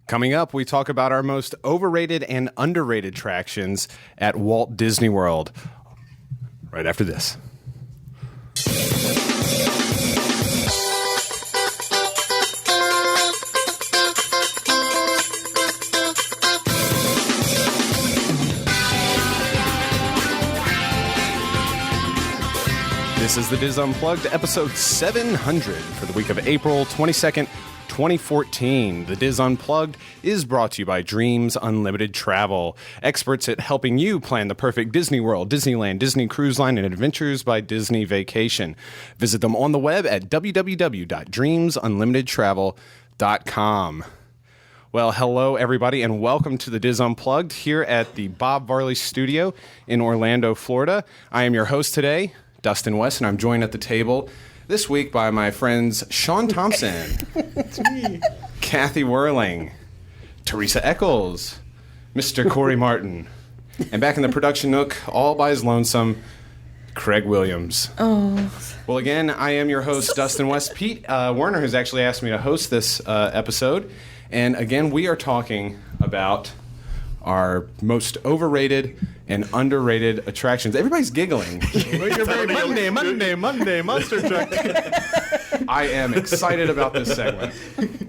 Coming up, we talk about our most overrated and underrated attractions at Walt Disney World. Right after this. This is the Diz Unplugged, episode 700 for the week of April 22nd, 2014. The Diz Unplugged is brought to you by Dreams Unlimited Travel, experts at helping you plan the perfect Disney World, Disneyland, Disney Cruise Line, and Adventures by Disney Vacation. Visit them on the web at www.dreamsunlimitedtravel.com. Well, hello, everybody, and welcome to the Diz Unplugged here at the Bob Varley Studio in Orlando, Florida. I am your host today, Dustin West, and I'm joined at the table this week by my friends Sean Thompson, It's me. Kathy Whirling, Teresa Eccles, Mr. Corey Martin, and back in the production nook, all by his lonesome, Craig Williams. Oh. Well, again, I am your host, Dustin West. Pete Werner has actually asked me to host this episode, and again, we are talking about our most overrated and underrated attractions. Everybody's giggling. Monday, monster truck. I am excited about this segment.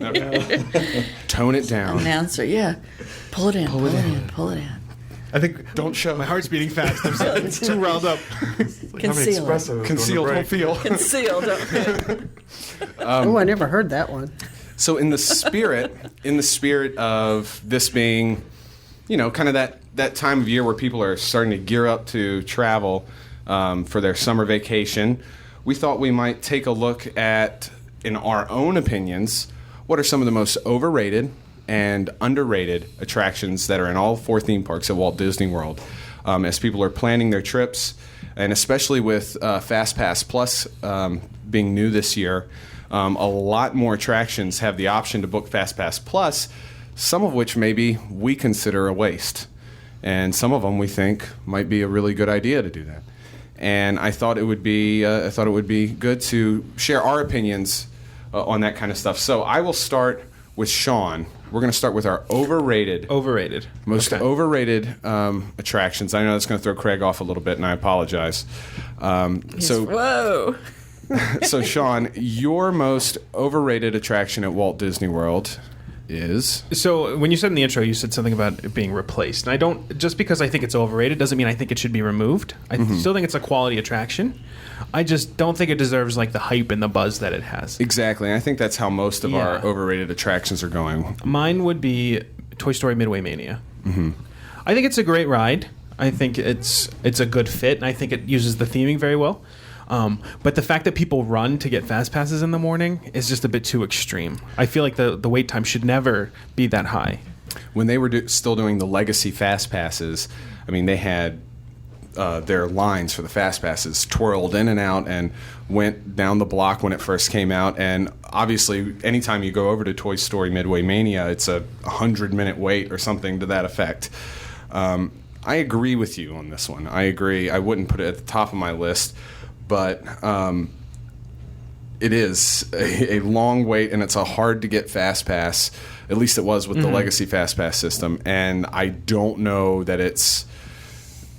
Okay. Tone it down. Announcer, yeah. Pull it in. I think, don't show. My heart's beating fast. It's too riled up. Conceal it. Concealed, don't feel. Conceal, don't feel. I never heard that one. So in the spirit of this being, you know, kind of that time of year where people are starting to gear up to travel for their summer vacation, we thought we might take a look at, in our own opinions, what are some of the most overrated and underrated attractions that are in all 4 theme parks at Walt Disney World. As people are planning their trips, and especially with FastPass Plus being new this year, a lot more attractions have the option to book FastPass Plus, some of which maybe we consider a waste. And some of them we think might be a really good idea to do that. And I thought it would be good to share our opinions on that kind of stuff. So I will start with Sean. We're going to start with our overrated. Most overrated attractions. I know that's going to throw Craig off a little bit, and I apologize. Whoa. So Sean, your most overrated attraction at Walt Disney World is? So when you said in the intro, you said something about it being replaced. And I don't, just because I think it's overrated doesn't mean I think it should be removed. I still think it's a quality attraction. I just don't think it deserves like the hype and the buzz that it has. Exactly. I think that's how most of our overrated attractions are going. Mine would be Toy Story Midway Mania. Mm-hmm. I think it's a great ride. I think it's a good fit, and I think it uses the theming very well. But the fact that people run to get fast passes in the morning is just a bit too extreme. I feel like the wait time should never be that high. When they were still doing the legacy fast passes, I mean, they had their lines for the fast passes twirled in and out and went down the block when it first came out. And obviously, anytime you go over to Toy Story Midway Mania, it's a 100-minute wait or something to that effect. I agree with you on this one. I agree. I wouldn't put it at the top of my list. But it is a long wait, and it's a hard-to-get Fast Pass. At least it was with the Legacy Fast Pass system. And I don't know that it's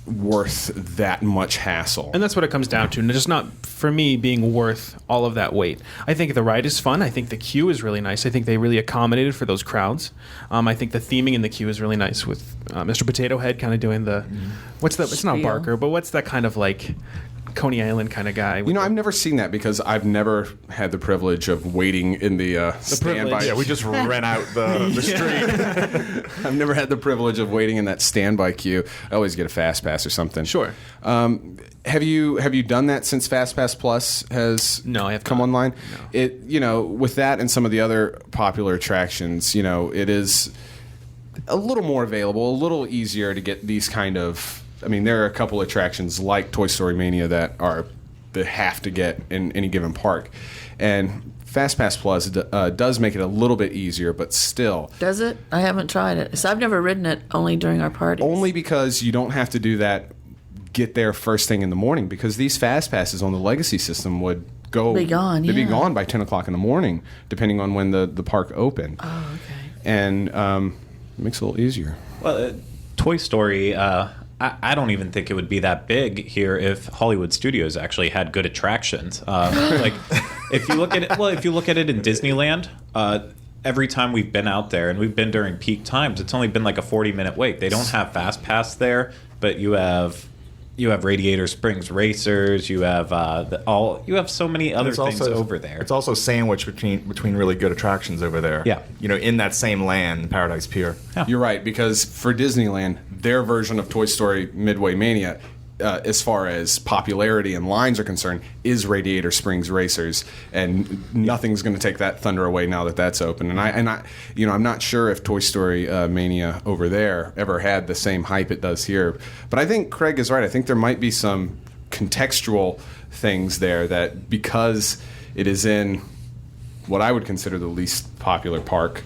worth that much hassle. And that's what it comes down to. And just not, for me, being worth all of that wait. I think the ride is fun. I think the queue is really nice. I think they really accommodated for those crowds. I think the theming in the queue is really nice with Mr. Potato Head kind of doing the... What's that? It's not Barker, but what's that kind of like... Coney Island kind of guy. You know, I've never seen that because I've never had the privilege of waiting in the standby. Yeah, we just ran out the street. I've never had the privilege of waiting in that standby queue. I always get a Fast Pass or something. Sure. Have you done that since Fast Pass Plus has come online? No. With that and some of the other popular attractions, it is a little more available, a little easier to get these kind of... I mean, there are a couple attractions like Toy Story Mania that have to get in any given park. And FastPass Plus does make it a little bit easier, but still. Does it? I haven't tried it. So I've never ridden it, only during our parties. Only because you don't have to do that, get there first thing in the morning, because these Fast Passes on the Legacy system would be gone. They'd be gone by 10 o'clock in the morning, depending on when the park opened. Oh, okay. and makes it a little easier. Well, Toy Story, I don't even think it would be that big here if Hollywood Studios actually had good attractions. Like, if you look at it in Disneyland, every time we've been out there, and we've been during peak times, it's only been like a 40-minute wait. They don't have Fast Pass there, but you have Radiator Springs Racers. You have you have so many other things over there. It's also sandwiched between really good attractions over there. Yeah. In that same land, Paradise Pier. Yeah. You're right, because for Disneyland, their version of Toy Story Midway Mania, as far as popularity and lines are concerned, is Radiator Springs Racers, and nothing's going to take that thunder away now that that's open. And I'm not sure if Toy Story Mania over there ever had the same hype it does here. But I think Craig is right. I think there might be some contextual things there that, because it is in what I would consider the least popular park,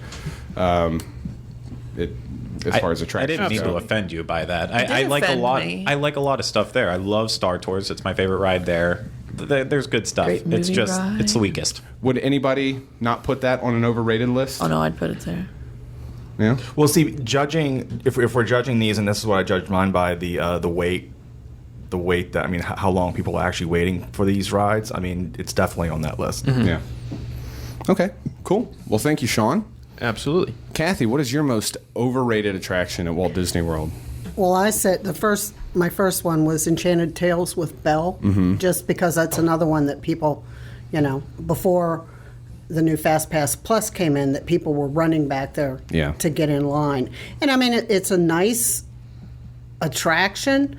as far as attractions. I didn't mean to offend you by that. did I like a lot. offend me. I like a lot of stuff there. I love Star Tours. It's my favorite ride there. There's good stuff. Great movie It's just ride. it's the weakest. Would anybody not put that on an overrated list? Oh no, I'd put it there. Yeah. Well, see, judging if we're judging these, and this is what I judge mine by, the wait that how long people are actually waiting for these rides. It's definitely on that list. Mm-hmm. Yeah. Okay. Cool. Well, thank you, Sean. Absolutely. Kathy, what is your most overrated attraction at Walt Disney World? Well, I said my first one was Enchanted Tales with Belle, just because that's another one that people, before the new Fast Pass Plus came in, that people were running back there to get in line. And it's a nice attraction.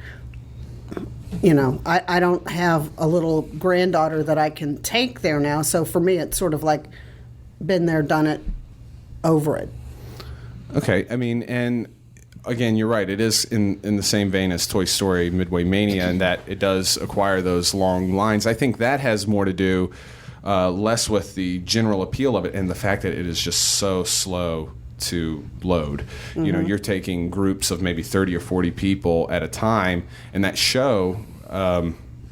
I don't have a little granddaughter that I can take there now, so for me it's sort of like been there, done it, over it. Okay. And again, you're right. It is in the same vein as Toy Story Midway Mania, in that it does acquire those long lines. I think that has more to do less with the general appeal of it and the fact that it is just so slow to load. You're taking groups of maybe 30 or 40 people at a time, and that show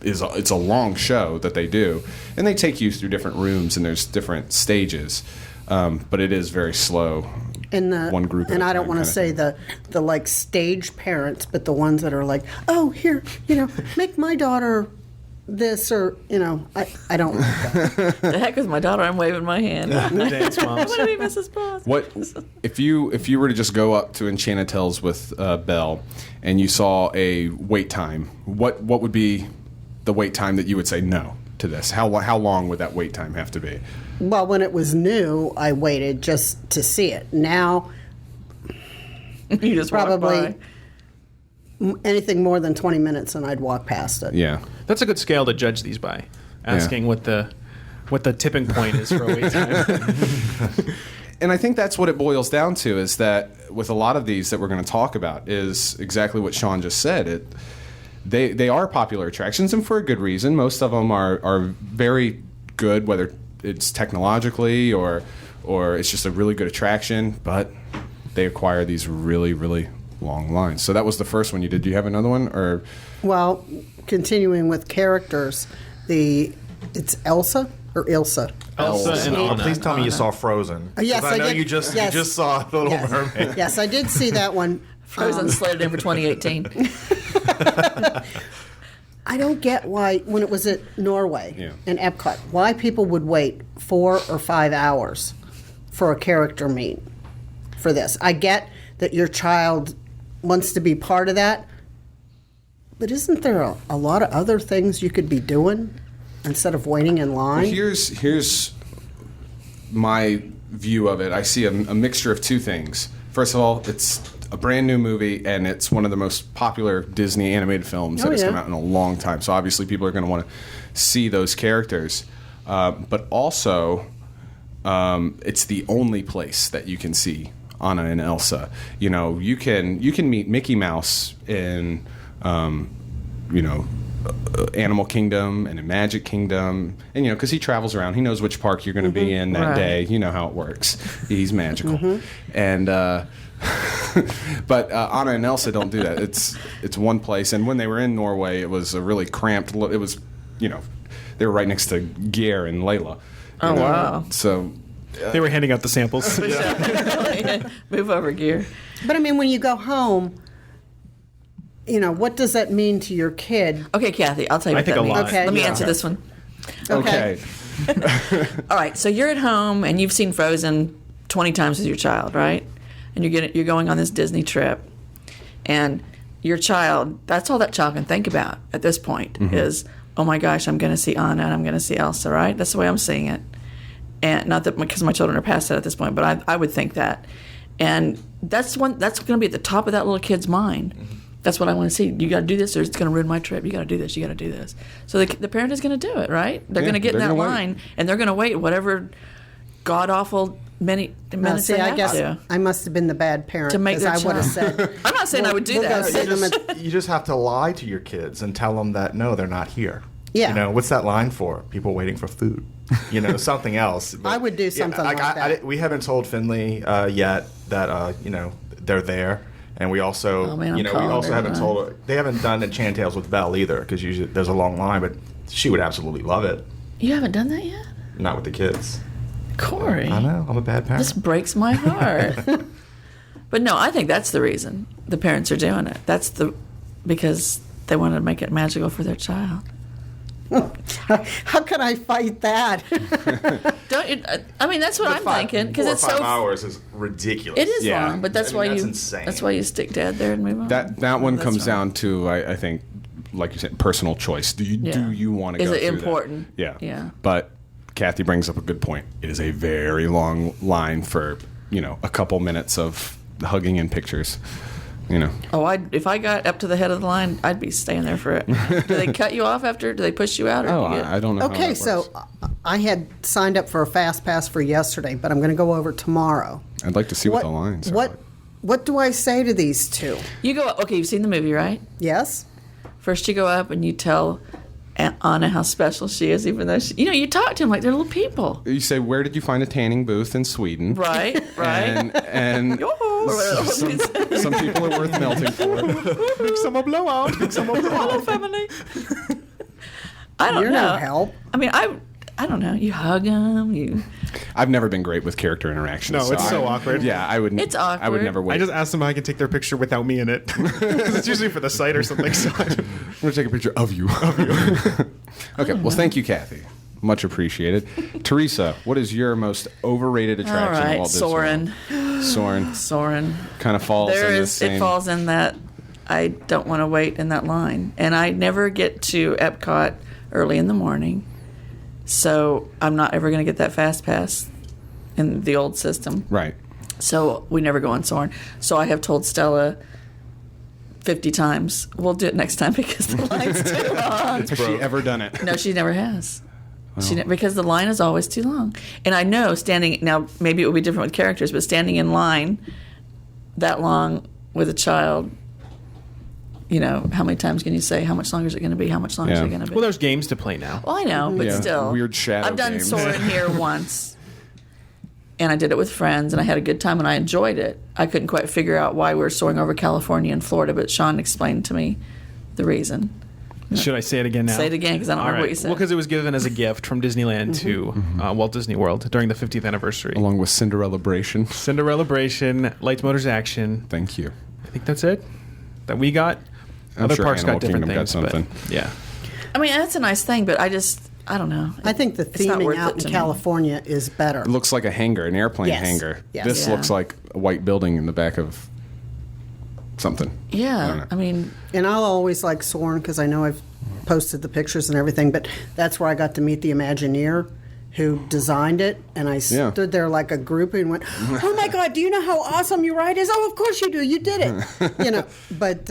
it's a long show that they do, and they take you through different rooms and there's different stages, but it is very slow. And one group at and a I don't time want to say the like stage parents, but the ones that are like, oh, here, make my daughter this, or I don't like that. The heck with my daughter, I'm waving my hand. Dance I moms. want to be Mrs. Claus. What if you were to just go up to Enchanted Tales with Belle and you saw a wait time? What would be the wait time that you would say no to this? How long would that wait time have to be? Well, when it was new, I waited just to see it. Now, You just walk probably by. anything more than 20 minutes, and I'd walk past it. Yeah. That's a good scale to judge these by. Asking what the tipping point is for a wait time. And I think that's what it boils down to, is that with a lot of these that we're going to talk about is exactly what Sean just said. They are popular attractions, and for a good reason. Most of them are very good, whether it's technologically or it's just a really good attraction, but they acquire these really, really long lines. So that was the first one you did. Do you have another one? Or Well, continuing with characters, it's Elsa or Ilsa? Elsa and Anna. Please tell me you saw Frozen. Yes, 'Cause I know did. you just Yes. you just saw Little Yes. Mermaid. Yes, I did see that one. Frozen slated in for 2018. I don't get why, when it was at Norway and Epcot, why people would wait 4 or 5 hours for a character meet for this. I get that your child wants to be part of that, but isn't there a lot of other things you could be doing instead of waiting in line? here's my view of it. I see a mixture of two things. First of all, it's a brand new movie, and it's one of the most popular Disney animated films that has come out in a long time. So obviously people are going to want to see those characters. But also, it's the only place that you can see Anna and Elsa. You can meet Mickey Mouse in, Animal Kingdom and in Magic Kingdom, and because he travels around, he knows which park you're going to be in that day. You know how it works. He's magical, and but Anna and Elsa don't do that. It's one place, and when they were in Norway, it was a really cramped. It was, they were right next to Geir and Layla. Oh, wow. So They were handing out the samples. Move over gear. But I mean, when you go home, what does that mean to your kid? Okay, Kathy, I'll tell you I what think that a means. lot. Okay. Let me Yeah. answer this one. Okay. All right, so you're at home and you've seen Frozen 20 times with your child, right? And you're going on this Disney trip, and your child, that's all that child can think about at this point is, oh my gosh, I'm going to see Anna and I'm going to see Elsa, right? That's the way I'm seeing it. And not that because my children are past that at this point, but I would think that. And that's going to be at the top of that little kid's mind. That's what I want to see. You got to do this, or it's going to ruin my trip. You got to do this. You got to do this. So the parent is going to do it, right? They're going to get in they're that gonna wait. line, and they're going to wait whatever god awful minutes See, they I have guess to. I must have been the bad parent To make 'cause their I would have child. said. I'm not saying I would do we'll that. go sit them at- You just have to lie to your kids and tell them that no, they're not here. Yeah. What's that line for? People waiting for food. Something else. But, I would do something like that. We haven't told Finley yet that they're there, and we also Oh, man, I'm we calling also her, haven't right? told her. They haven't done Enchantails with Belle either because usually there's a long line, but she would absolutely love it. You haven't done that yet? Not with the kids. Corey. I know. I'm a bad parent. This breaks my heart. But no, I think that's the reason the parents are doing it. Because they want to make it magical for their child. How can I fight that? Don't you? I mean, that's what I'm thinking because it's 4 or 5 so. hours is ridiculous. It is Yeah. long, but that's why that's you. insane. That's why you stick Dad there and move on. That one That's comes right. down to, I think, like you said, personal choice. Do you want to Is go it through that? important? Yeah. Yeah. But Kathy brings up a good point. It is a very long line for, a couple minutes of hugging and pictures. Oh, if I got up to the head of the line, I'd be staying there for it. Do they cut you off after? Do they push you out? Or Oh, do you get, I don't know. how Okay, that so works. I had signed up for a fast pass for yesterday, but I'm going to go over tomorrow. I'd like to see what the lines are. What do I say to these two? you go. Okay, you've seen the movie, right? Yes. First, you go up and you tell Anna how special she is, even though you talk to them like they're little people, You say, where did you find a tanning booth in Sweden? right? Right. And some people are worth melting for. Make some a blowout. Make some a Hello, blowout. family. I don't You're know. no help. I mean, I don't know. You hug them. I've never been great with character interactions. No, it's so awkward. Yeah, I wouldn't. It's I would awkward. never wait. I just asked them how I can take their picture without me in it. 'Cause it's usually for the site or something. So I'm going to take a picture of you. Okay, well, thank you, Kathy. Much appreciated. Teresa, what is your most overrated All attraction of right, Walt Disney Soren. World? Soren Soren. kind of falls There in the is. same. It falls in that. I don't want to wait in that line, and I never get to Epcot early in the morning, so I'm not ever going to get that fast pass in the old system. Right. So we never go on Soren. So I have told Stella 50 times, we'll do it next time because the line's too long. Has she ever done it? No, she never has. Because the line is always too long. And I know now maybe it will be different with characters, but standing in line that long with a child, how many times can you say, how much longer is it going to be? How much longer is Yeah. it going to be? well, there's games to play now. Well, I know, but Yeah, still. weird shadow I've done games. Soren here once, and I did it with friends, and I had a good time, and I enjoyed it. I couldn't quite figure out why we were soaring over California and Florida, but Sean explained to me the reason. Should I say it again now? Say it again, because I don't All remember right. what you said. Well, because it was given as a gift from Disneyland to Walt Disney World during the 50th anniversary. Along with Cinderella-bration. Cinderella-bration, Lights, Motors, Action. Thank you. I think that's it that we got. I'm Other sure parks Animal got different Kingdom got things, something. but yeah. I mean, that's a nice thing, but I don't know. I think the It's not theming worth out it in to me. California is better. It looks like a hangar, an airplane Yes. hangar. Yes. This Yeah. looks like a white building in the back of something. I don't Yeah, know. I mean, And I'll always like Soren because I know I've posted the pictures and everything, but that's where I got to meet the Imagineer who designed it, and I Yeah. stood there like a groupie and went, "Oh my God, do you know how awesome your ride is? Oh, of course you do. You did it." But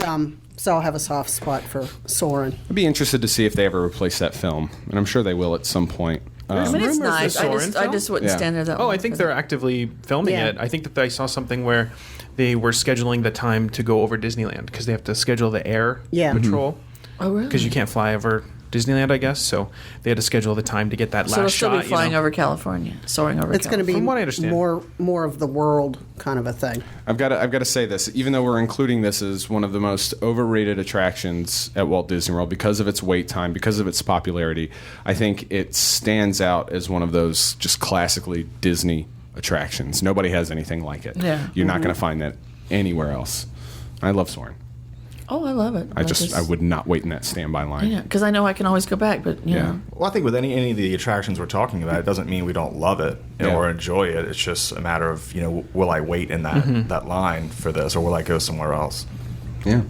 so I'll have a soft spot for Soren. I'd be interested to see if they ever replace that film, and I'm sure they will at some point. I mean, it's rumors of nice. Soren I just wouldn't Yeah. stand there that Oh, long I think for they're that. actively filming Yeah. it. I think that I saw something where they were scheduling the time to go over Disneyland because they have to schedule the air Yeah. patrol Oh, really? because you can't fly over Disneyland, I guess. So they had to schedule the time to get that So it'll last still shot. be flying over California, soaring over It's going to California. be From what I understand. more of the world kind of a thing. I've got to say this. Even though we're including this as one of the most overrated attractions at Walt Disney World because of its wait time, because of its popularity, I think it stands out as one of those just classically Disney attractions. Nobody has anything like it. Yeah. You're not going to find that anywhere else. I love soaring. Oh, I love it. I would not wait in that standby line. Yeah, because I know I can always go back, but you know. Well, I think with any of the attractions we're talking about, it doesn't mean we don't love it or enjoy it. It's just a matter of, will I wait in that line for this, or will I go somewhere else? Yeah.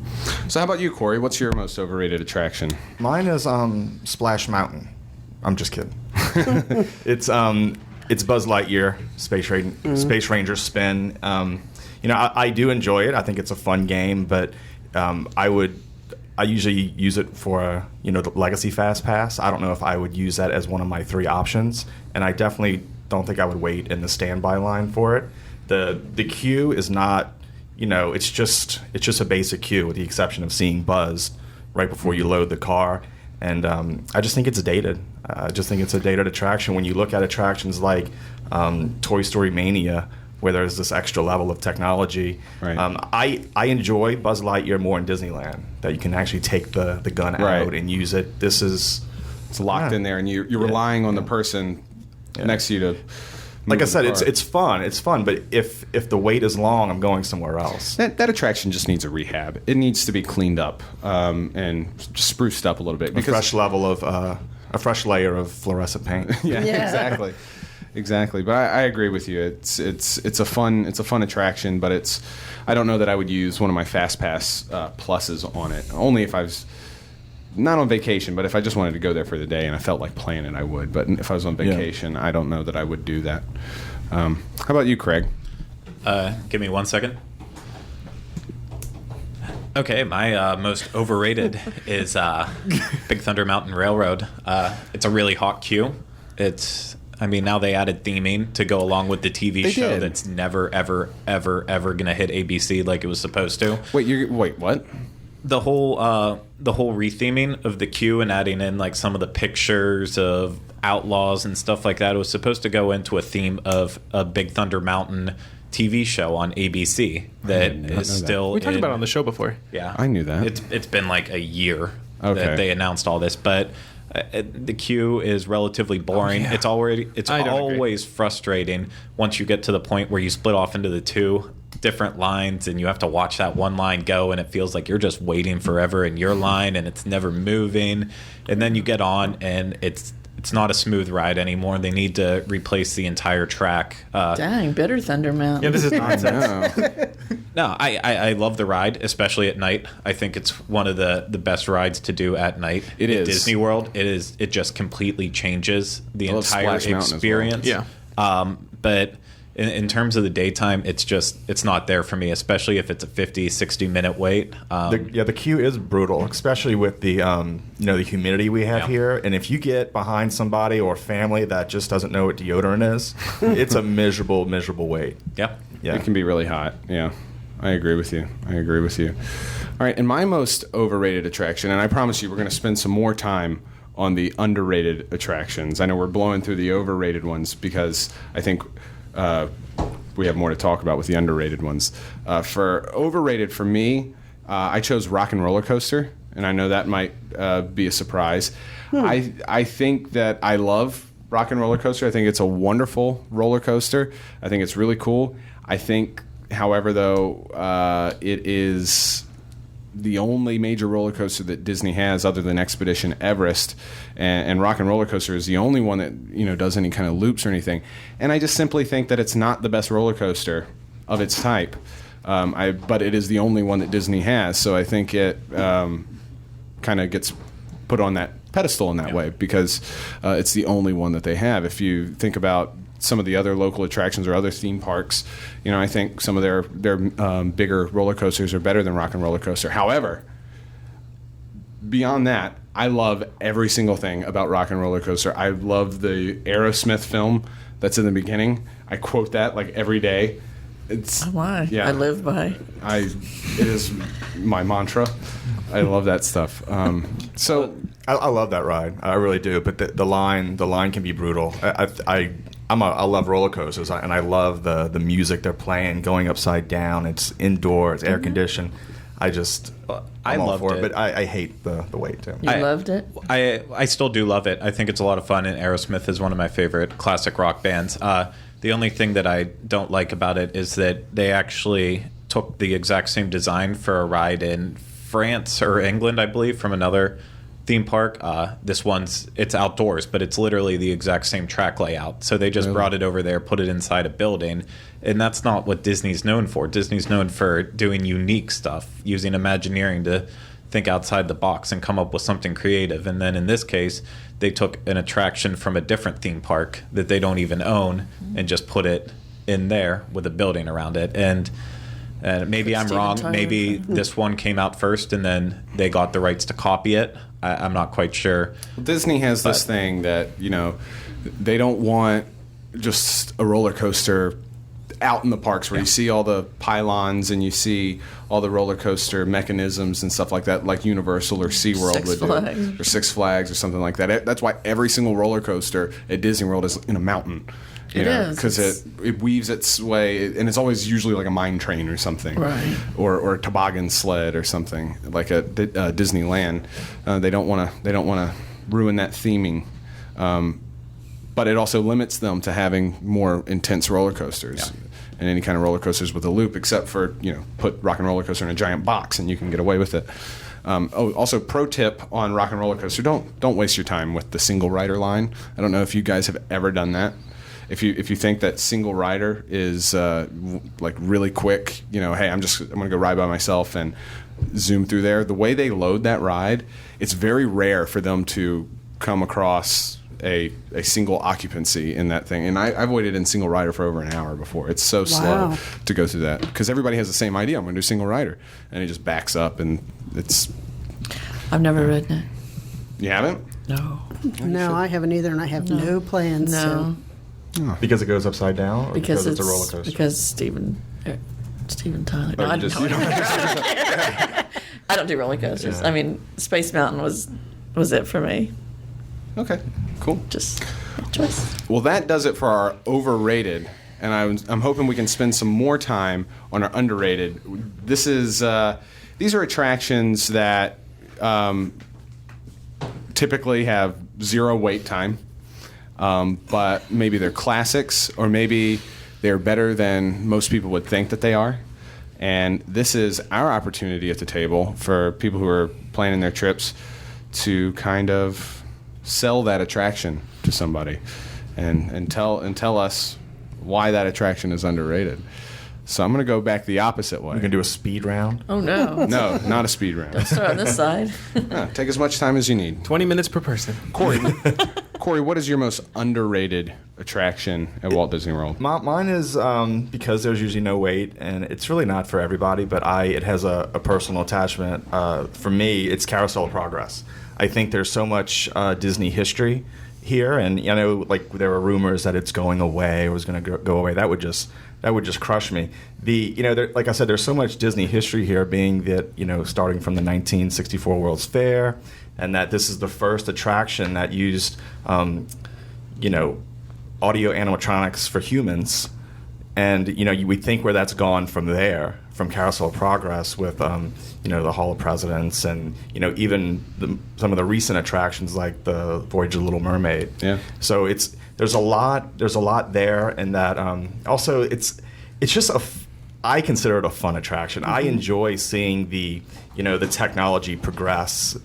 So how about you, Corey? What's your most overrated attraction? Mine is Splash Mountain. I'm just kidding. It's Buzz Lightyear Space Ranger spin. I do enjoy it. I think it's a fun game, but I usually use it for the Legacy Fast Pass. I don't know if I would use that as one of my 3 options, and I definitely don't think I would wait in the standby line for it. The queue is not, it's just a basic queue with the exception of seeing Buzz right before you load the car, and I just think it's dated. I just think it's a dated attraction. When you look at attractions like Toy Story Mania, where there's this extra level of technology. Right. I enjoy Buzz Lightyear more in Disneyland, that you can actually take the gun out and use it. It's locked in there, and you're relying on the person next to you to. Like I said, it's fun. It's fun, but if the wait is long, I'm going somewhere else. That attraction just needs a rehab. It needs to be cleaned up and just spruced up a little bit. A fresh layer of fluorescent paint. Yeah. Exactly, but I agree with you. It's a fun attraction, but I don't know that I would use one of my Fast Pass pluses on it. Only if I was not on vacation, but if I just wanted to go there for the day and I felt like playing it, I would. But if I was on vacation, I don't know that I would do that. How about you, Craig? Give me 1 second. Okay, my most overrated is Big Thunder Mountain Railroad. It's a really hot queue. Now they added theming to go along with the TV show that's never, ever, ever, ever going to hit ABC like it was supposed to. Wait, what? The whole retheming of the queue and adding in like some of the pictures of outlaws and stuff like that, it was supposed to go into a theme of a Big Thunder Mountain TV show on ABC that is still. We talked about it on the show before. Yeah, I knew that. It's been like a year that they announced all this, but the queue is relatively boring. It's always frustrating once you get to the point where you split off into the 2 different lines and you have to watch that one line go, and it feels like you're just waiting forever in your line and it's never moving. And then you get on and it's not a smooth ride anymore. They need to replace the entire track. Dang, bitter Thunder Mountain. Yeah, this is nonsense. No, I love the ride, especially at night. I think it's one of the best rides to do at night. It is. Disney World. It just completely changes the I love entire Splash Mountain as well. experience. Yeah. But in terms of the daytime, it's not there for me, especially if it's a 50, 60-minute wait. The queue is brutal, especially with the the humidity we have here. And if you get behind somebody or family that just doesn't know what deodorant is, it's a miserable wait. Yep. Yeah. It can be really hot. Yeah, I agree with you. All right, and my most overrated attraction, and I promise you we're going to spend some more time on the underrated attractions. I know we're blowing through the overrated ones because I think we have more to talk about with the underrated ones. For overrated, for me, I chose Rock and Roller Coaster, and I know that might be a surprise. I think that I love Rock and Roller Coaster. I think it's a wonderful roller coaster. I think it's really cool. I think, however, though, it is the only major roller coaster that Disney has other than Expedition Everest, and Rock and Roller Coaster is the only one that does any kind of loops or anything. And I just simply think that it's not the best roller coaster of its type. But it is the only one that Disney has, so I think it kind of gets put on that pedestal in that way because it's the only one that they have. If you think about some of the other local attractions or other theme parks, I think some of their bigger roller coasters are better than Rock and Roller Coaster. However, beyond that, I love every single thing about Rock and Roller Coaster. I love the Aerosmith film that's in the beginning. I quote that like every day. It's why? Yeah, I live by. It is my mantra. I love that stuff. I love that ride. I really do. But the line can be brutal. I love roller coasters, and I love the music they're playing, going upside down. It's indoor, it's air conditioned. I'm all for it, but I hate the wait too. You loved it? I still do love it. I think it's a lot of fun, and Aerosmith is one of my favorite classic rock bands. The only thing that I don't like about it is that they actually took the exact same design for a ride in France or England, I believe, from another theme park. It's outdoors, but it's literally the exact same track layout. So they just brought it over there, put it inside a building, and that's not what Disney's known for. Disney's known for doing unique stuff, using Imagineering to think outside the box and come up with something creative. And then in this case, they took an attraction from a different theme park that they don't even own and just put it in there with a building around it. And maybe I'm wrong. Maybe this one came out first and then they got the rights to copy it. I'm not quite sure. Disney has this thing that, they don't want just a roller coaster out in the parks where you see all the pylons and you see all the roller coaster mechanisms and stuff like that, like Universal or SeaWorld would do, or Six Flags or something like that. That's why every single roller coaster at Disney World is in a mountain. Because it weaves its way, and it's always usually like a mine train or something, right? Or a toboggan sled or something like a Disneyland. They don't want to ruin that theming, but it also limits them to having more intense roller coasters. Yeah. And any kind of roller coasters with a loop, except for put Rock and Roller Coaster in a giant box and you can get away with it. Also, pro tip on Rock and Roller Coaster: don't waste your time with the single rider line. I don't know if you guys have ever done that. If you think that single rider is like really quick, hey, I'm gonna go ride by myself and zoom through there. The way they load that ride, it's very rare for them to come across a single occupancy in that thing. And I've waited in single rider for over an hour before. It's so slow to go through that because everybody has the same idea. I'm going to do single rider, and it just backs up, and it's. I've never ridden it. You haven't? No. No, I haven't either, and I have no plans. No. So. Because it goes upside down, or because it's a roller coaster? Because Steven Tyler. No, I don't do roller coasters. Yeah. I mean, Space Mountain was it for me. Okay, cool. Just a choice. Well, that does it for our overrated, and I'm hoping we can spend some more time on our underrated. These are attractions that typically have zero wait time, but maybe they're classics, or maybe they're better than most people would think that they are. And this is our opportunity at the table for people who are planning their trips to kind of sell that attraction to somebody and tell us why that attraction is underrated. So I'm going to go back the opposite way. We're going to do a speed round? Oh, no. No, not a speed round. Don't start on this side. No, take as much time as you need. 20 minutes per person. Corey, what is your most underrated attraction at Walt Disney World? Mine is because there's usually no wait, and it's really not for everybody, but it has a personal attachment. For me, it's Carousel of Progress. I think there's so much Disney history here, and like there were rumors that it's going away or was going to go away. That would just crush me. Like I said, there's so much Disney history here, being that starting from the 1964 World's Fair, and that this is the first attraction that used audio animatronics for humans, and we think where that's gone from there, from Carousel of Progress with the Hall of Presidents, and even some of the recent attractions like the Voyage of the Little Mermaid. Yeah. So there's a lot there, and that also it's just I consider it a fun attraction. I enjoy seeing the technology progress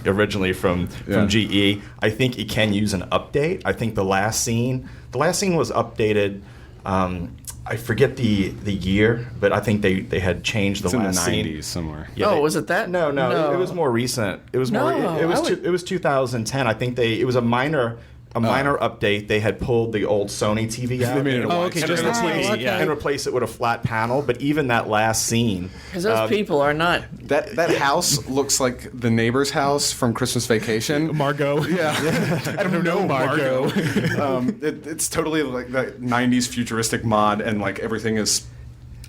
originally from GE. I think it can use an update. I think the last scene was updated. I forget the year, but I think they had changed the last scene. It's in the 90s somewhere. Yeah, was it that? No, it was more recent. It was it was 2010. I think it was a minor update. They had pulled the old Sony TV out. They made it just the TV, and replaced it with a flat panel. But even that last scene, because those people are not. That house looks like the neighbor's house from Christmas Vacation. Margot. Yeah. I don't know Margot. It's totally like that 90s futuristic mod, and like everything is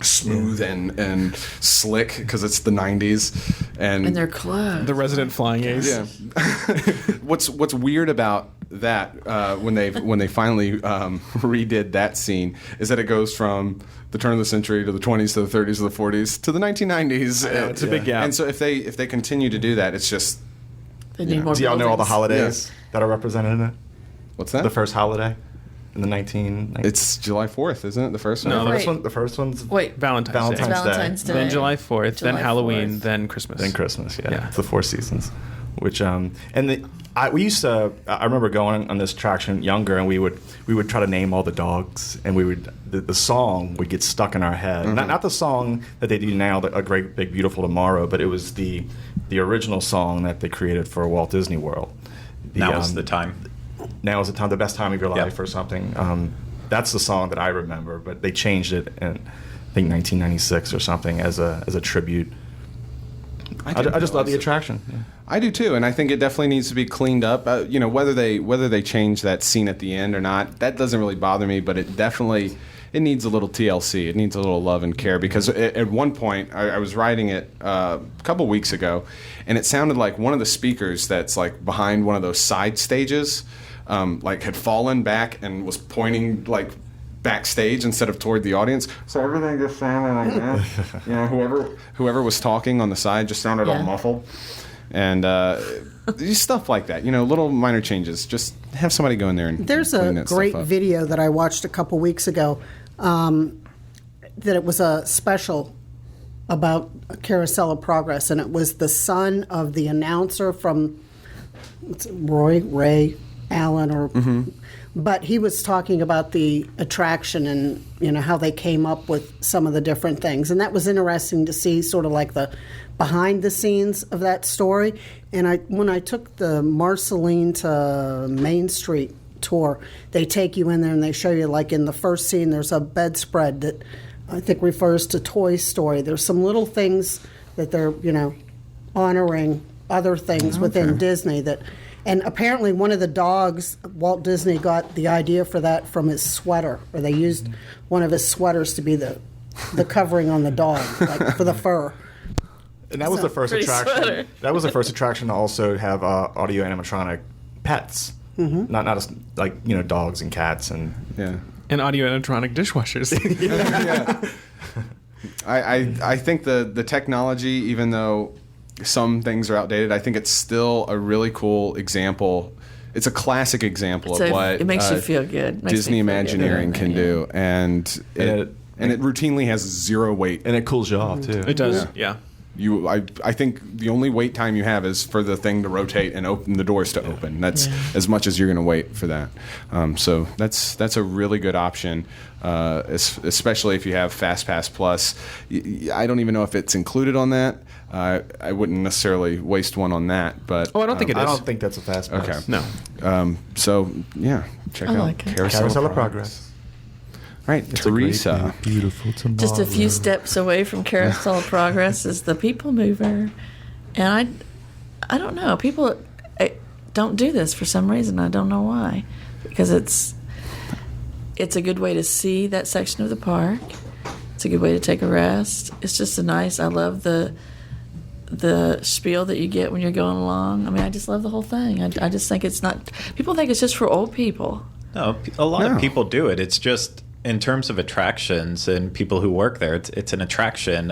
smooth and slick because it's the 90s. And their clothes. The resident flying ace. Yeah. What's weird about that when they finally redid that scene is that it goes from the turn of the century to the 20s to the 30s to the 40s to the 1990s. It's a big gap. And so if they continue to do that, it's just They need more Do y'all know all the buildings. holidays that are represented in it? what's that? The first holiday in the 1990s. It's July 4th, isn't it? The first one. No, Wait. The first one's Wait, Valentine's, Valentine's Day. Valentine's Day. Then July 4th, then July Halloween, 4th. then Christmas. Then Christmas, yeah. It's the Four Seasons. Which we used to. I remember going on this attraction younger, and we would try to name all the dogs, and the song would get stuck in our head. Mm-hmm. Not the song that they do now, A Great Big Beautiful Tomorrow, but it was the original song that they created for Walt Disney World. Now is the time. Now is the time, the best time of your life, Yep. or something. That's the song that I remember, but they changed it in, I think, 1996 or something as a tribute. I just love the attraction. Yeah. I do too, and I think it definitely needs to be cleaned up. Whether they change that scene at the end or not, that doesn't really bother me. But it needs a little TLC. It needs a little love and care because at one point I was riding it a couple weeks ago, and it sounded like one of the speakers that's like behind one of those side stages, had fallen back and was pointing like backstage instead of toward the audience. So everything just sounded like that. Whoever was talking on the side just sounded all Yeah. muffled. And stuff like that, little minor changes. Just have somebody go in there and There's clean a that stuff great up. video that I watched a couple weeks ago that it was a special about Carousel of Progress, and it was the son of the announcer from Ray Allen, but he was talking about the attraction and how they came up with some of the different things, and that was interesting to see, sort of like the behind the scenes of that story. And when I took the Marceline to Main Street tour, they take you in there and they show you, like in the first scene, there's a bedspread that I think refers to Toy Story. There's some little things that they're honoring other things within Disney that. And apparently one of the dogs, Walt Disney got the idea for that from his sweater, or they used one of his sweaters to be the covering on the dog, like for the fur. And that was the first Pretty attraction. sweater. That was the first attraction to also have audio animatronic pets, not just like dogs and cats and Yeah. And audio animatronic dishwashers. I think the technology, even though some things are outdated, I think it's still a really cool example. It's a classic example of what it makes you feel good. Makes Disney me feel good. Imagineering can do, and it routinely has zero weight. and it cools you off too. It does, yeah. I think the only wait time you have is for the thing to rotate and open the doors to open. That's as much as you're going to wait for that. So that's a really good option, especially if you have FastPass Plus. I don't even know if it's included on that. I wouldn't necessarily waste one on that, but Oh, I don't think it is. I don't think that's a fast pass. Okay. No. So yeah, check I out like it. Carousel of Progress. All right, Teresa. Beautiful tomorrow. Just a few steps away from Carousel of Progress is the People Mover, and I don't know. People don't do this for some reason. I don't know why, because it's a good way to see that section of the park. It's a good way to take a rest. It's just I love the spiel that you get when you're going along. I mean, I just love the whole thing. I just think it's not. People think it's just for old people. No, a lot of people do it. It's just in terms of attractions and people who work there, it's an attraction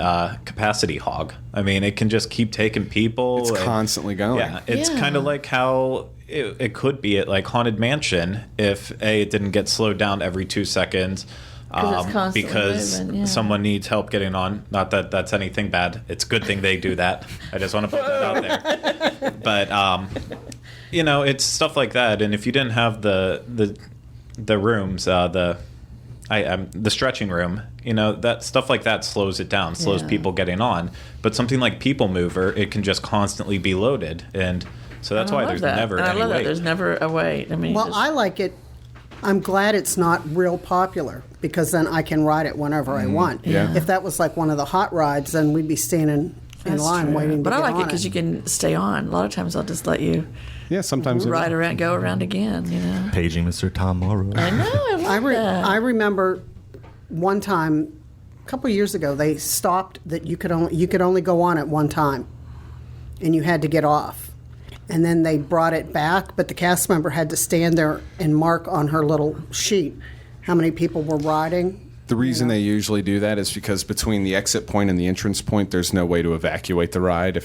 capacity hog. I mean, it can just keep taking people. It's constantly going. Yeah, it's Yeah. kind of like how it could be at like Haunted Mansion if it didn't get slowed down every 2 seconds. Because it's constantly because moving, yeah. someone needs help getting on. Not that that's anything bad. It's a good thing they do that. I just want to put that out there. But it's stuff like that. And if you didn't have the rooms, the stretching room, that stuff like that slows it down, slows Yeah. people getting on. But something like People Mover, it can just constantly be loaded, and so that's And I why love there's that. never And I any love wait. that. There's never a wait. I mean, Well, just- I like it. I'm glad it's not real popular, because then I can ride it whenever I want. Yeah. If that was like one of the hot rides, then we'd be standing in that's line true. waiting to But get I like on it because you can stay on. A lot of times I'll just let you Yeah, sometimes ride around, go around again. Paging Mr. Tom Morrow. I know. I love that. I remember one time a couple of years ago, they stopped that you could only go on at one time, and you had to get off. And then they brought it back, but the cast member had to stand there and mark on her little sheet how many people were riding. The reason they usually do that is because between the exit point and the entrance point, there's no way to evacuate the ride.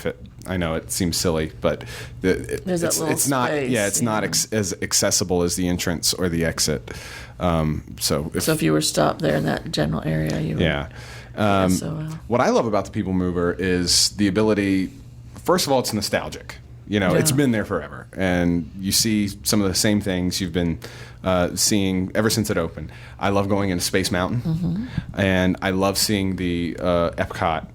I know it seems silly, but There's that little it's not. space, Yeah, it's not yeah. as accessible as the entrance or the exit. So if you were stopped there in that general area, you would. yeah. SOL. What I love about the People Mover is the ability. First of all, it's nostalgic. Yeah. It's been there forever, and you see some of the same things you've been seeing ever since it opened. I love going into Space Mountain, and I love seeing the Epcot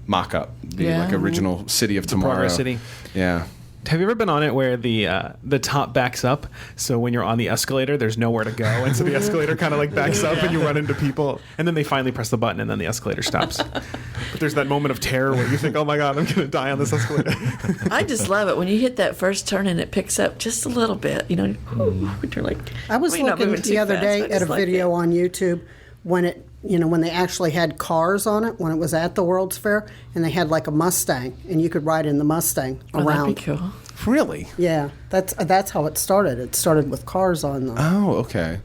mock-up, the original City of Tomorrow. Progress City. Yeah. Have you ever been on it where the top backs up? So when you're on the escalator, there's nowhere to go, and so the escalator kind of like backs up, and you run into people, and then they finally press the button, and then the escalator stops. But there's that moment of terror where you think, "Oh my God, I'm going to die on this escalator." I just love it when you hit that first turn and it picks up just a little bit. You're like, I was well, you're not looking moving the too other fast, day but I at a just like video it. on YouTube when when they actually had cars on it, when it was at the World's Fair, and they had like a Mustang, and you could ride in the Mustang Oh, around. that'd be cool. Really? Yeah, that's how it started. It started with cars on them. Oh, okay.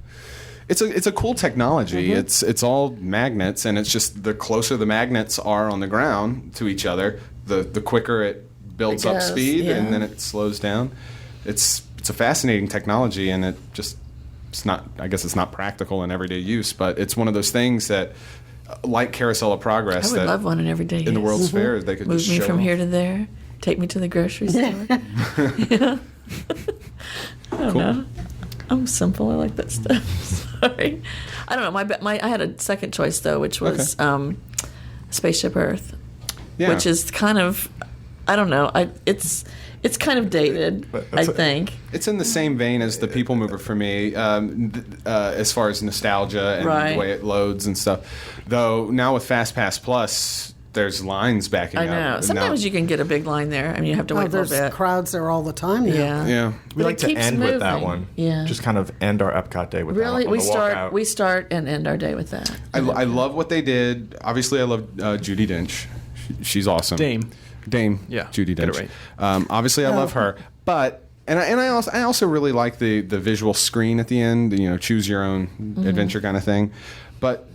It's a cool technology. It's all magnets, and it's just the closer the magnets are on the ground to each other, the quicker it builds It up goes, speed, yeah. and then it slows down. It's a fascinating technology, and it's not. I guess it's not practical in everyday use, but it's one of those things that, like Carousel of I Progress, would that love one in everyday in the use. World's Fair they could Move just me show from off. here to there. Take me to the grocery store. Yeah. I don't know. I'm simple. I like that stuff. Sorry. I don't know. I had a second choice though, which was Spaceship Earth, Yeah. which is kind of, I don't know. It's kind of dated. I think. It's in the same vein as the People Mover for me, as far as nostalgia and Right. the way it loads and stuff. Though now with FastPass Plus, there's lines backing I up. know. And Sometimes now- you can get a big line there. I mean, you have to wait a there's little bit. crowds there all the time now. Yeah. Yeah. We But like it to keeps end with that moving. one. Yeah. Just kind of end our Epcot day with Really, that. we start and end our day with that. I love what they did. Obviously, I love Judi Dench. She's awesome. Dame. Yeah. Judi get it Dench. right. Obviously, I love her. But and I also really like the visual screen at the end. Choose your own adventure kind of thing. But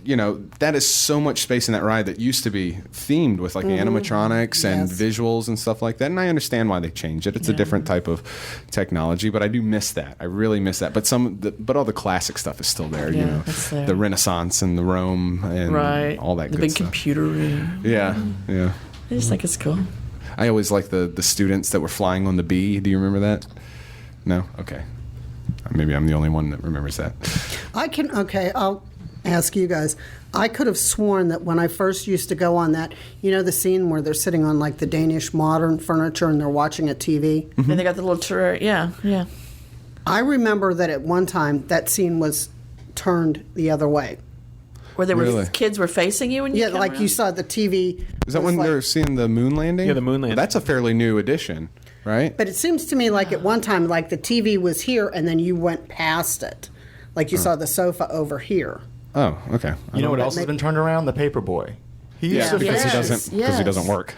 that is so much space in that ride that used to be themed with like animatronics and Yes. visuals and stuff like that. And I understand why they changed it. It's a different type of technology, but I do miss that. I really miss that. But but all the classic stuff is still there. Yeah, it's there. The Renaissance and the Rome and Right. all that the good big stuff. computer room. Yeah, yeah. I just think it's cool. I always like the students that were flying on the bee. Do you remember that? No? Okay. Maybe I'm the only one that remembers that. I'll ask you guys. I could have sworn that when I first used to go on that, the scene where they're sitting on like the Danish modern furniture and they're watching a TV. And they got the little tour. Yeah, yeah. I remember that at one time that scene was turned the other way. Where there were Really? kids were facing you when you Yeah, come like around? you saw the TV. Is that was when like- they're seeing the moon landing? Yeah, the moon landing. Well, that's a fairly new addition, right? But it seems to me like at one time, like the TV was here and then you went past it. Like you saw the sofa over here. Oh, okay. You know what else has been turned around? The Paperboy. He used Yeah, to because Yes, he doesn't yes. work.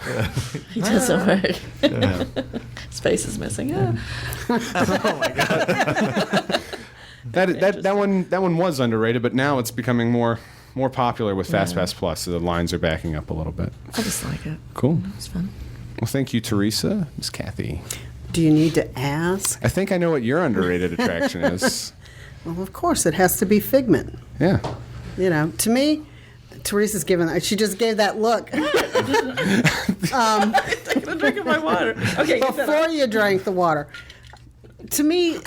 He doesn't work. Space is missing. Yeah. That one was underrated, but now it's becoming more popular with FastPass Plus. So the lines are backing up a little bit. I just like it. Cool. It's fun. Well, thank you, Teresa. Miss Kathy. Do you need to ask? I think I know what your underrated attraction is. Well, of course, it has to be Figment. Yeah. To me, Teresa's given that. She just gave that look Taking a drink of my water. Okay. before you drank the water. To me,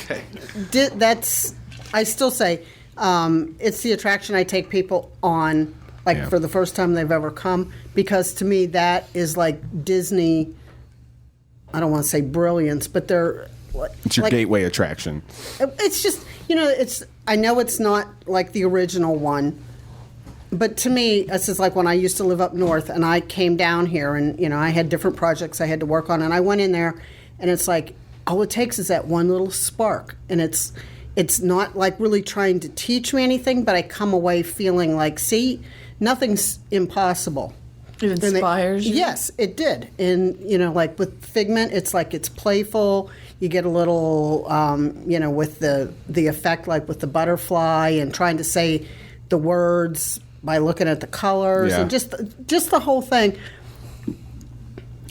that's. I still say it's the attraction I take people on, like Yeah. for the first time they've ever come, because to me that is like Disney. I don't want to say brilliance, but they're. It's your like, gateway attraction. It's just it's. I know it's not like the original one, but to me, this is like when I used to live up north, and I came down here, and I had different projects I had to work on, and I went in there, and it's like all it takes is that one little spark, and it's It's not like really trying to teach me anything, but I come away feeling like, see, nothing's impossible. It inspires you? Yes, it did. And, like with Figment, it's like it's playful. You get a little, with the effect, like with the butterfly and trying to say the words by looking at the colors and just the whole thing.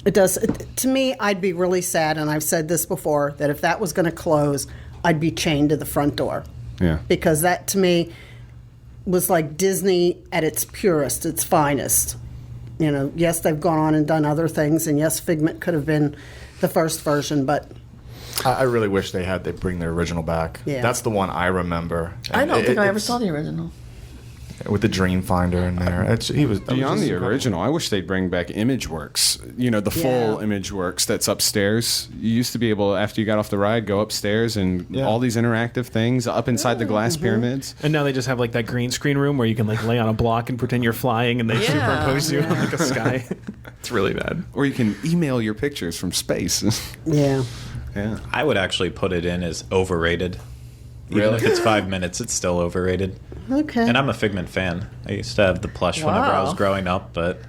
It does. To me, I'd be really sad, and I've said this before, that if that was going to close, I'd be chained to the front door. Yeah. Because that, to me, was like Disney at its purest, its finest. Yes, they've gone on and done other things, and yes, Figment could have been the first version, but I really wish they bring the original back. Yeah. That's the one I remember. I don't think I ever it's- saw the original. with the Dreamfinder in there. Beyond the original, I wish they'd bring back ImageWorks. The full ImageWorks that's upstairs. You used to be able, after you got off the ride, go upstairs and all these interactive things up inside the glass pyramids. And now they just have like that green screen room where you can like lay on a block and pretend you're flying, and they superimpose you on like a sky. It's really bad. Or you can email your pictures from space. yeah. Yeah. I would actually put it in as overrated. Even Really? if it's 5 minutes, it's still overrated. Okay. And I'm a Figment fan. I used to have the plush whenever I was Wow. growing up, but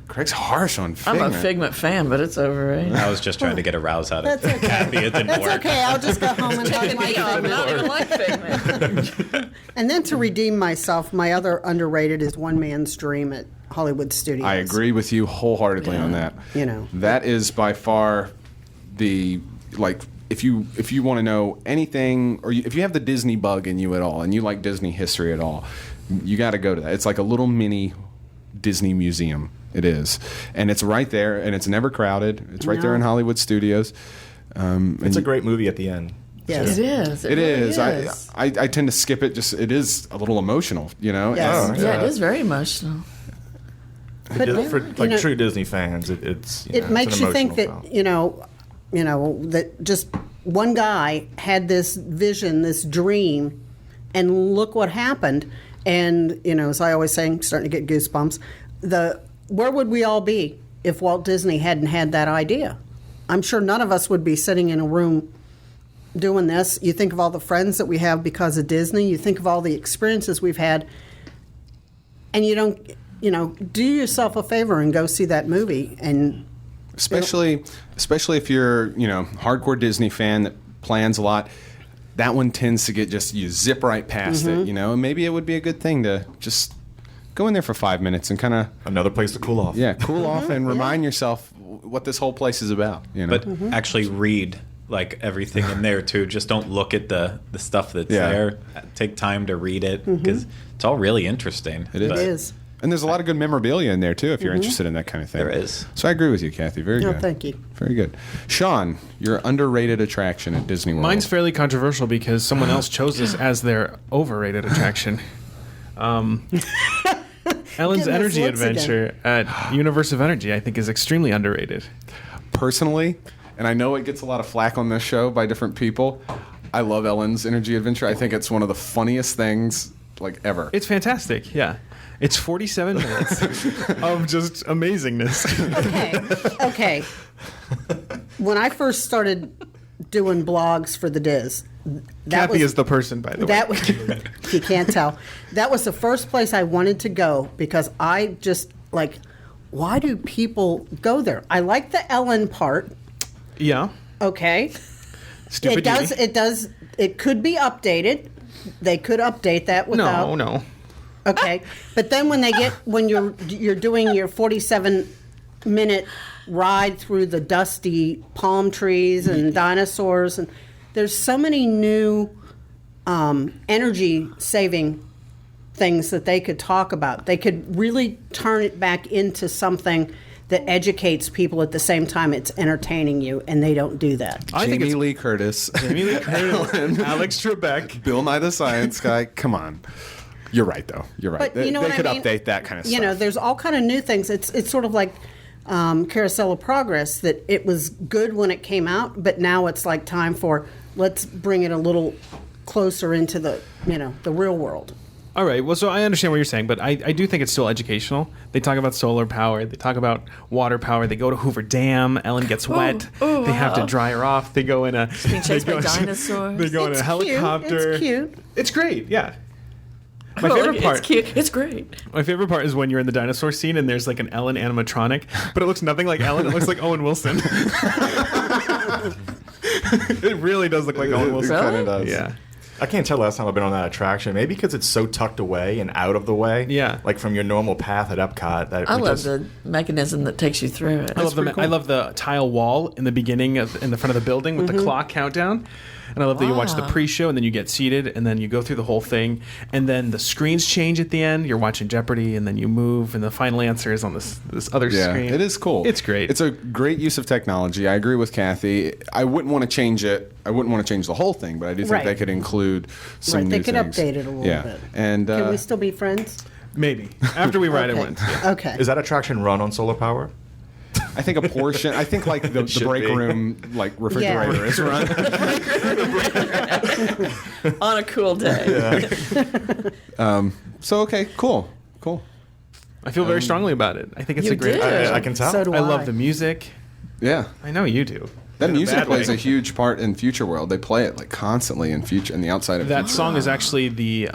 Craig's harsh on I'm Figment. a Figment fan, but it's overrated. I was just trying to get a rouse out of That's okay. Kathy. It didn't That's work. okay. I'll just go home and talk my I Figment. don't even like Figment. And then to redeem myself, my other underrated is One Man's Dream at Hollywood Studios. I agree with you wholeheartedly on that. That is by far the, like, if you want to know anything, or if you have the Disney bug in you at all, and you like Disney history at all, you got to go to that. It's like a little mini Disney museum. It is, and it's right there, and it's never crowded. It's right there in Hollywood Studios. It's a great movie at the end. Yes. It is. It really is. I tend to skip it. Just it is a little emotional, Yes. Yeah, it is very emotional. But For true Disney fans, it's it makes you think that film. that just one guy had this vision, this dream, and look what happened. And as I always say, I'm starting to get goosebumps. Where would we all be if Walt Disney hadn't had that idea? I'm sure none of us would be sitting in a room doing this. You think of all the friends that we have because of Disney. You think of all the experiences we've had, and you don't, do yourself a favor and go see that movie. And especially if you're hardcore Disney fan that plans a lot. That one tends to get you zip right past it, and maybe it would be a good thing to just go in there for 5 minutes and kind of Another place to cool off. cool off and remind yourself what this whole place is about. But actually read like everything in there too. Just don't look at the stuff that's there. Take time to read it because it's all really interesting. It is. it is. And there's a lot of good memorabilia in there too if you're interested in that kind of thing. There is. So I agree with you, Kathy. Very No, good. thank you. Very good. Sean, your underrated attraction at Disney World. Mine's fairly controversial because someone else chose this as their overrated attraction. Ellen's Getting those Energy looks Adventure at Universe of Energy, I think, is extremely underrated. Personally, and I know it gets a lot of flack on this show by different people, I love Ellen's Energy Adventure. I think it's one of the funniest things ever. It's fantastic, yeah. It's 47 minutes of just amazingness. Okay. When I first started doing blogs for the Diz, Kathy is the person, by the way. that was you can't tell. That was the first place I wanted to go because I just why do people go there? I like the Ellen part. Yeah. Okay. Stupid Dee. It could be updated. They could update that without. No. Okay, but then when you're doing your 47-minute ride through the dusty palm trees and dinosaurs, and there's so many new energy saving things that they could talk about. They could really turn it back into something that educates people at the same time it's entertaining you, and they don't do that. I think Jamie it's Lee Curtis, Alex Trebek. Bill Nye the Science Guy. Come on. You're right, though. You're right. But you know they what could I mean? update that kind of stuff. There's all kind of new things. It's sort of like Carousel of Progress, that it was good when it came out, but now it's like time for let's bring it a little closer into the the real world. All right. Well, so I understand what you're saying, but I do think it's still educational. They talk about solar power. They talk about water power. They go to Hoover Dam. Ellen gets wet. They have to dry her off. They go in a... Being chased by dinosaurs. They go in a helicopter. It's cute. It's great, yeah. My Oh, favorite part... It's cute. It's great. My favorite part is when you're in the dinosaur scene and there's like an Ellen animatronic, but it looks nothing like Ellen. It looks like Owen Wilson. It really does look like Owen Wilson. It kind of does. Yeah. I can't tell last time I've been on that attraction. Maybe because it's so tucked away and out of the way. Yeah. Like from your normal path at Epcot. That I love the mechanism that takes you through it. I love the tile wall in the beginning in the front of the building with the clock countdown. And I love that you watch the Wow. pre-show and then you get seated and then you go through the whole thing and then the screens change at the end. You're watching Jeopardy and then you move and the final answer is on this other Yeah, screen. it is cool. It's great. It's a great use of technology. I agree with Kathy. I wouldn't want to change it. I wouldn't want to change the whole thing, but I do think Right. they could include some Right, new they could things. update it a little bit. And Can we still be friends? Maybe. After we ride it Okay. once. Yeah. Okay. Is that attraction run on solar power? I think a portion. I think like the should break be. room like refrigerator is run. On a cool day. So okay, cool. I feel very strongly about it. I think it's You a great do. attraction. I can tell. So do I love the music. Yeah. I know you do. That In a music bad plays way. a huge part in Future World. They play it like constantly in the outside of That Future. song is actually the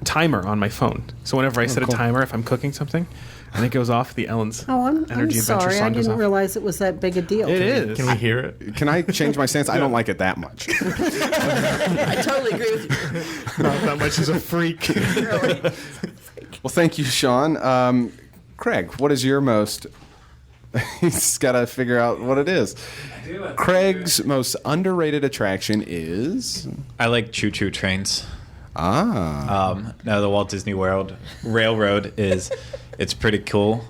timer on my phone. So whenever I set a cool. timer, if I'm cooking something, and it goes off, the Ellen's Oh, I'm Energy Adventure sorry. I song goes didn't off. realize it was that big a deal. It is. Can we hear it? Can I change my stance? I don't like it that much. I totally agree with you. Not that much is a freak. Really. Well, thank you, Sean. Craig, what is your most? He's got to figure out what it is. Craig's most underrated attraction is I like choo-choo trains. no, The Walt Disney World Railroad it's pretty cool.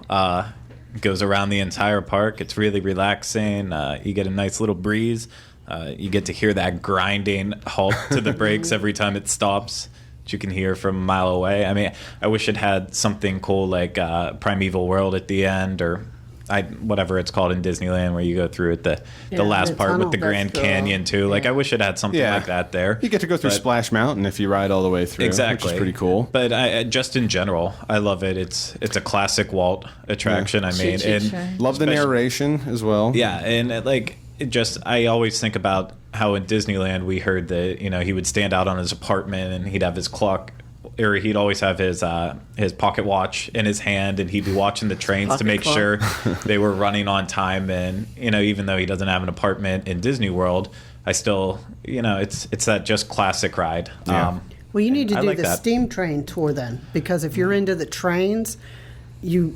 Goes around the entire park. It's really relaxing. You get a nice little breeze. You get to hear that grinding halt to the brakes every time it stops, which you can hear from a mile away. I mean, I wish it had something cool like Primeval World at the end, or whatever it's called in Disneyland, where you go through at the Yeah, last the part tunnel. with the Grand That's cool. Canyon too. Like, Yeah. I wish it had something like that there. You get to go through But- Splash Mountain if you ride all the way through. Exactly, which is pretty cool. But just in general, I love it. It's a classic Walt attraction. I mean, Choo-choo and train. Love the especially- narration as well. Yeah, and I always think about how in Disneyland we heard that he would stand out on his apartment and he'd have his clock, or he'd always have his pocket watch in his hand, and he'd be watching the trains to Pocket make clock. sure they were running on time. And even though he doesn't have an apartment in Disney World, I still it's that just classic ride. Yeah. Well, you need to I do like the that. steam train tour then, because if you're into the trains, you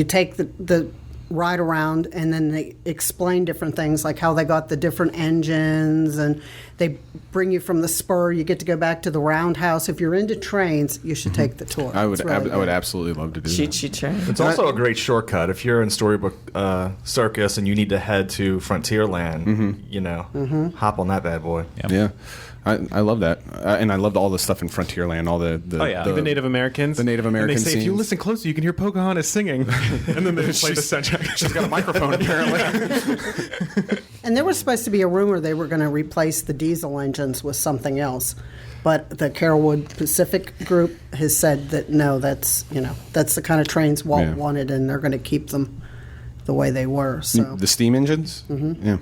take the ride around and then they explain different things like how they got the different engines and they bring you from the spur. You get to go back to the roundhouse. If you're into trains, you should take the tour. I would It's really I would good. absolutely love to do that. Choo-choo train. It's also a great shortcut if you're in Storybook Circus and you need to head to Frontierland. Hop on that bad boy. Yeah, I love that, and I loved all the stuff in Frontierland. All the Oh, yeah. The Native Americans. The Native American And they say, if you scenes. listen closely, you can hear Pocahontas singing. And then they just play the soundtrack. She's got a microphone apparently. And there was supposed to be a rumor they were going to replace the diesel engines with something else. But the Carolwood Pacific group has said that no, that's the kind of trains Walt Yeah. wanted, and they're going to keep them the way they were. So The steam engines. Yeah.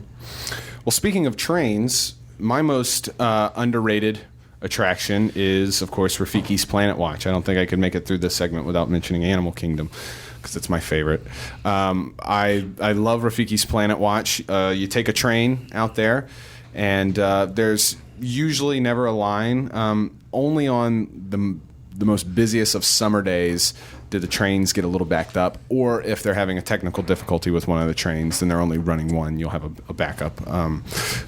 Well, speaking of trains, my most underrated attraction is, of course, Rafiki's Planet Watch. I don't think I could make it through this segment without mentioning Animal Kingdom, because it's my favorite. I love Rafiki's Planet Watch. You take a train out there, and there's usually never a line. Only on the most busiest of summer days do the trains get a little backed up, or if they're having a technical difficulty with one of the trains, then they're only running one. You'll have a backup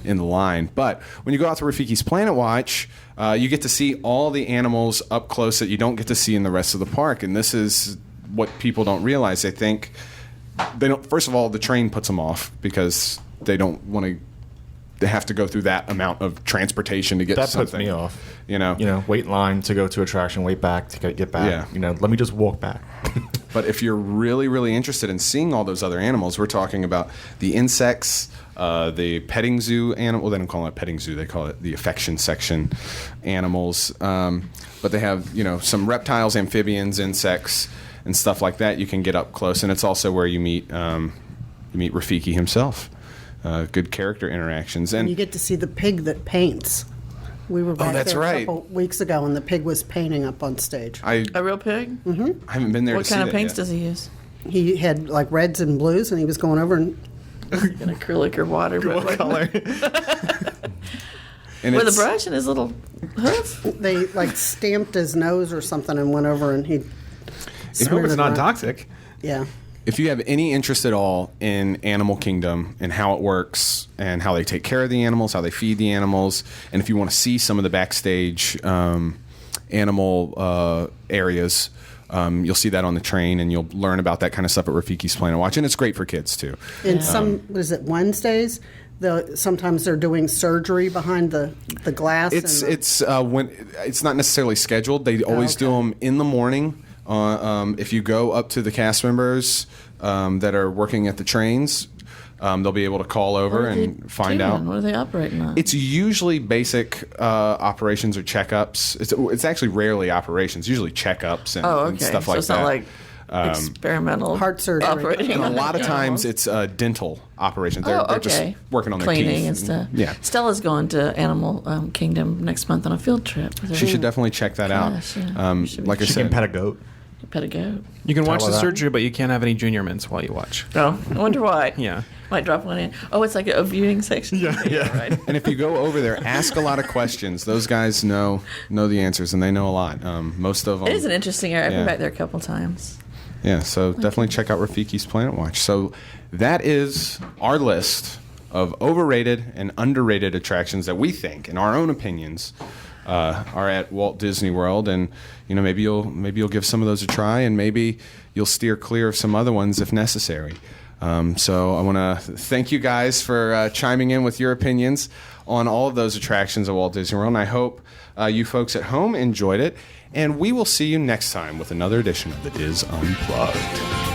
in the line. But when you go out to Rafiki's Planet Watch, you get to see all the animals up close that you don't get to see in the rest of the park. And this is what people don't realize. They think they don't. First of all, the train puts them off because they don't want to. They have to go through that amount of transportation to get That to something. puts me off. You know? Wait in line to go to attraction, wait back to get back. Yeah. Let me just walk back. But if you're really, really interested in seeing all those other animals, we're talking about the insects, the petting zoo animal. Well, they don't call it petting zoo; they call it the affection section animals. But they have, some reptiles, amphibians, insects, and stuff like that. You can get up close, and it's also where you meet Rafiki himself. Good character interactions, and You get to see the pig that paints. We were back that's there right. a couple weeks ago, and the pig was painting up on stage. I A real pig? haven't been there What to see kind of that paints yet. does he use? He had like reds and blues, and he was going over and An acrylic or water? What color? And With a it's- brush and his little hoof? they like stamped his nose or something and went over and he I hope smeared it's it not around. toxic. Yeah. If you have any interest at all in Animal Kingdom and how it works and how they take care of the animals, how they feed the animals, and if you want to see some of the backstage animal areas, you'll see that on the train, and you'll learn about that kind of stuff at Rafiki's Planet Watch, and it's great for kids too. And some, what is it, Wednesdays? Sometimes they're doing surgery behind the glass. It's and it's not necessarily scheduled. They always do them in the morning. If you go up to the cast members that are working at the trains, they'll be able to call over What are they and find doing? out. What are they operating on? It's usually basic operations or checkups. It's actually rarely operations. Usually checkups and, oh, okay. and stuff so like it's that. not like experimental Heart surgery. operating And a on lot of times animals. it's dental operations. They're, Oh, they're okay. just working on their cleaning teeth. and stuff. Yeah. Stella's going to Animal Kingdom next month on a field trip. She should definitely check that out. Gosh, yeah. Should be Like I She can said, pet a goat. Pet a goat. You can watch Tell the her that. surgery, but you can't have any junior mints while you watch. Oh, I wonder why. Yeah. Might drop one in. Oh, it's like a viewing section. Yeah. Right. and if you go over there, ask a lot of questions. Those guys know the answers, and they know a lot. Most of them. It is an interesting area. I've been Yeah. back there a couple times. Yeah, so definitely check out Rafiki's Planet Watch. So that is our list of overrated and underrated attractions that we think, in our own opinions, are at Walt Disney World. And maybe you'll give some of those a try, and maybe you'll steer clear of some other ones if necessary. So I want to thank you guys for chiming in with your opinions on all of those attractions at Walt Disney World. And I hope you folks at home enjoyed it. And we will see you next time with another edition of The Diz Unplugged.